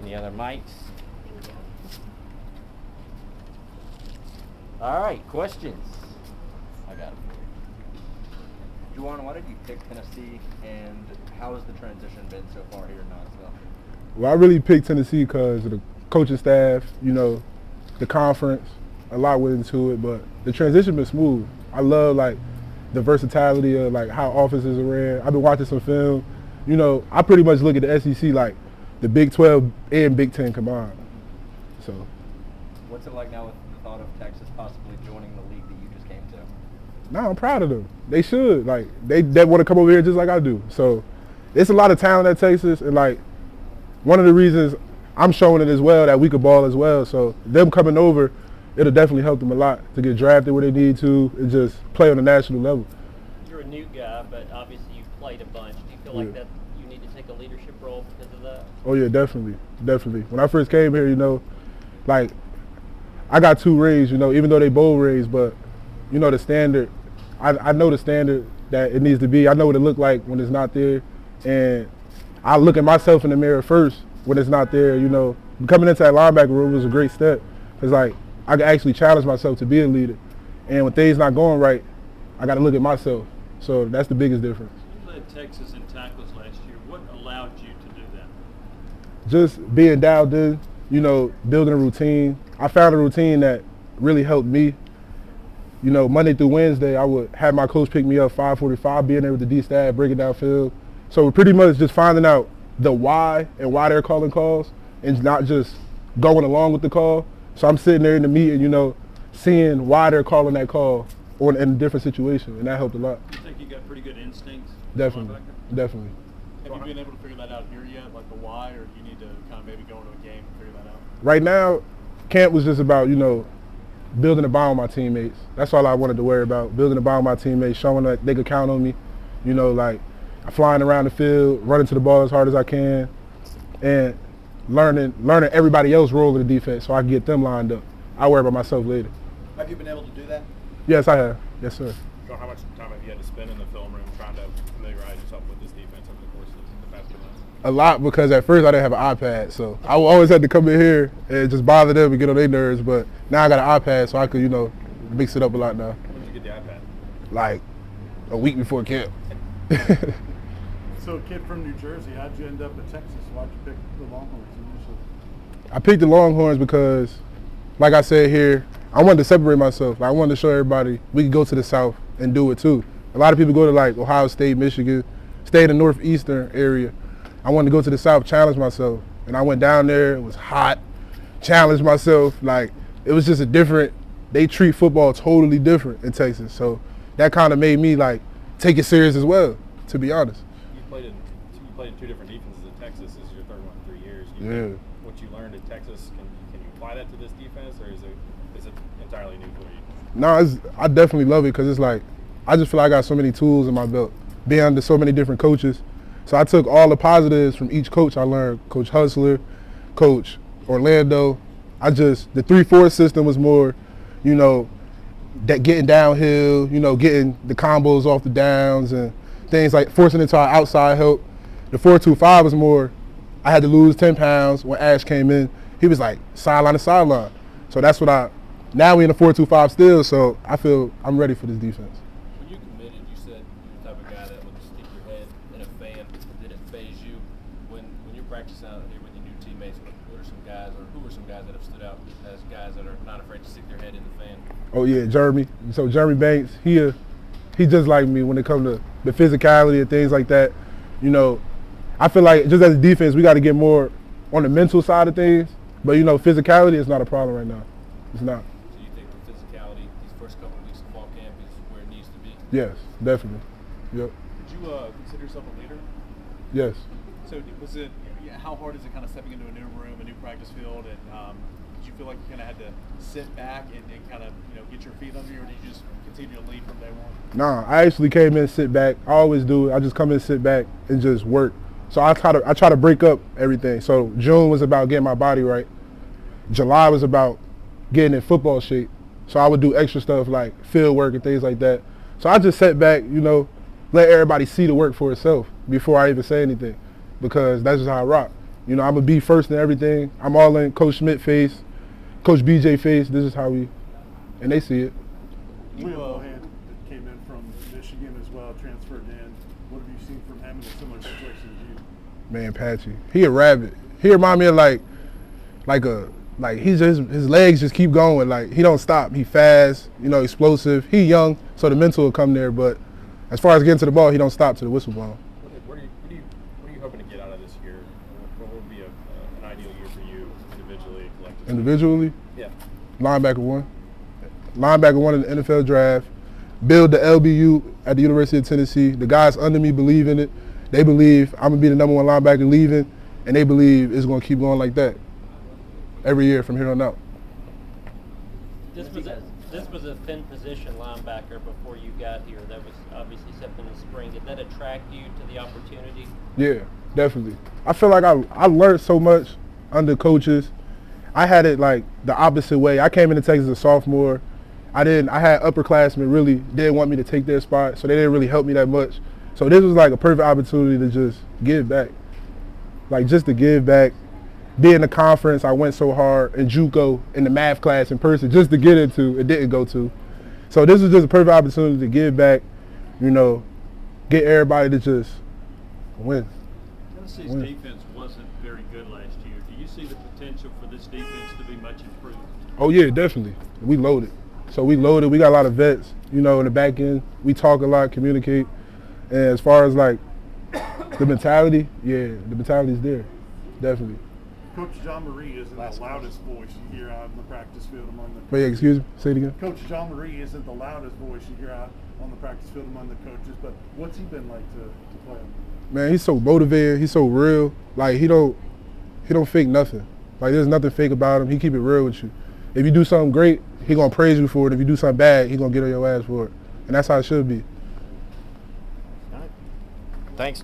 Any other mics? All right, questions. I got them. Juwan, why did you pick Tennessee, and how has the transition been so far here in Knoxville? Well, I really picked Tennessee because of the coaching staff, the conference. A lot went into it, but the transition been smooth. I love the versatility of how offenses are ran. I've been watching some film. I pretty much look at the SEC like the Big 12 and Big 10 combined. So, what's it like now with the thought of Texas possibly joining the league that you just came to? no, I'm proud of them. They should. They want to come over here just like I do. So, it's a lot of talent at Texas, and one of the reasons I'm showing it as well that we could ball as well. So, them coming over, it'll definitely help them a lot to get drafted where they need to and just play on a national level. You're a new guy, but obviously you've played a bunch. Do you feel like that you need to take a leadership role because of that? Oh yeah, definitely. When I first came here, I got 2 rings, even though they both rings, but the standard, I know the standard that it needs to be. I know what it looked like when it's not there, and I look at myself in the mirror first when it's not there. Coming into that linebacker room was a great step because I could actually challenge myself to be a leader, and when things not going right, I got to look at myself. So that's the biggest difference. You led Texas in tackles last year. What allowed you to do that? Just being dialed in, building a routine. I found a routine that really helped me. Monday through Wednesday, I would have my coach pick me up 5:45, being there with the D-stab, breaking down field. So pretty much just finding out the why and why they're calling calls and not just going along with the call. So I'm sitting there in the meeting, seeing why they're calling that call in a different situation, and that helped a lot. You think you got pretty good instincts? Definitely. Have you been able to figure that out here yet, like the why, or do you need to kind of maybe go into a game and figure that out? Right now, camp was just about, building a bond with my teammates. That's all I wanted to worry about, building a bond with my teammates, showing that they could count on me, flying around the field, running to the ball as hard as I can, and learning everybody else's role in the defense so I can get them lined up. I'll worry about myself later. Have you been able to do that? Yes, I have. Yes, sir. John, how much time have you had to spend in the film room trying to familiarize yourself with this defense over the course of the past 2 months? A lot, because at first I didn't have an iPad, so I always had to come in here and just bother them and get on their nerves. But now I got an iPad, so I could, mix it up a lot now. When did you get the iPad? Like a week before camp. So, a kid from New Jersey, how'd you end up at Texas? Why'd you pick the Longhorns initially? I picked the Longhorns because, like I said here, I wanted to separate myself. I wanted to show everybody we could go to the South and do it too. A lot of people go to Ohio State, Michigan, stay in the northeastern area. I wanted to go to the South, challenge myself. And I went down there, it was hot, challenged myself. It was just they treat football totally different in Texas. So that kind of made me take it serious as well, to be honest. You played in 2 different defenses in Texas. This is your third one in 3 years. You think what you learned in Texas, can you apply that to this defense, or is it entirely new for you? No, I definitely love it because I just feel like I got so many tools in my belt, being under so many different coaches. So I took all the positives from each coach I learned. Coach Hustler, Coach Orlando. The 3-4 system was more, that getting downhill, getting the combos off the downs and things like forcing into our outside help. The 4-2-5 was more, I had to lose 10 pounds when Ash came in. He was sideline to sideline. So that's what now we in the 4-2-5 still, so I feel I'm ready for this defense. When you committed, you said you're the type of guy that would stick your head in a fan. Did it phase you? When you're practicing out here with your new teammates, what are some guys, or who are some guys that have stood out as guys that are not afraid to stick their head in the fan? Oh yeah, Jeremy. So Jeremy Banks, he just like me when it comes to the physicality and things like that. I feel like just as a defense, we got to get more on the mental side of things. But physicality is not a problem right now. It's not. So you think the physicality these first couple of weeks of fall camp is where it needs to be? Yes, definitely. Yep. Did you consider yourself a leader? Yes. So was it, how hard is it kind of stepping into a new room, a new practice field, and did you feel like you kind of had to sit back and kind of get your feet under you, or did you just continue to lead from day one? Nah, I actually came in, sit back. I always do. I just come in, sit back, and just work. So I try to break up everything. So June was about getting my body right. July was about getting in football shape. So I would do extra stuff like field work and things like that. So I just sat back, let everybody see the work for itself before I even say anything, because that's just how I rock. You know, I'm going to be first in everything. I'm all in Coach Schmidt face, Coach BJ face. This is how we, and they see it. Will Hand that came in from Michigan as well, transferred in. What have you seen from him in a similar situation as you? Man, Patchy, he a rabbit. He remind me of like he's just, his legs just keep going. Like he don't stop. He fast, you know, explosive. He young, so the mental will come there. But as far as getting to the ball, he don't stop to the whistle blown. What are you hoping to get out of this year? What would be an ideal year for you individually, collectively? Individually, Yeah. linebacker one in the NFL draft. Build the LBU at the University of Tennessee. The guys under me believe in it. They believe I'm gonna be the #1 linebacker leaving, and they believe it's gonna keep going like that every year from here on out. This was a thin position, linebacker, before you got here. That was obviously something in the spring. Did that attract you to the opportunity? Yeah, definitely. I feel like I learned so much under coaches. I had it like the opposite way. I came into Texas as a sophomore. I had upperclassmen really didn't want me to take their spot, so they didn't really help me that much. So this was like a perfect opportunity to just give back. Like just to give back. Be in the conference, I went so hard in JUCO in the math class in person just to get into, it didn't go to. So this was just a perfect opportunity to give back, you know, get everybody to just win. Tennessee's defense wasn't very good last year. Do you see the potential for this defense to be much improved? Oh yeah, definitely. We loaded. So we loaded, we got a lot of vets, you know, in the back end. We talk a lot, communicate. And as far as like the mentality, yeah, the mentality's there, definitely. Coach John Marie isn't the loudest voice you hear out in the practice field among the coaches. But yeah, excuse me, say it again. Coach John Marie isn't the loudest voice you hear out on the practice field among the coaches, but what's he been like to play him? Man, he's so motivated, he's so real. Like he don't fake nothing. Like there's nothing fake about him. He keep it real with you. If you do something great, he gonna praise you for it. If you do something bad, he gonna get on your ass for it. And that's how it should be. All right. Thanks.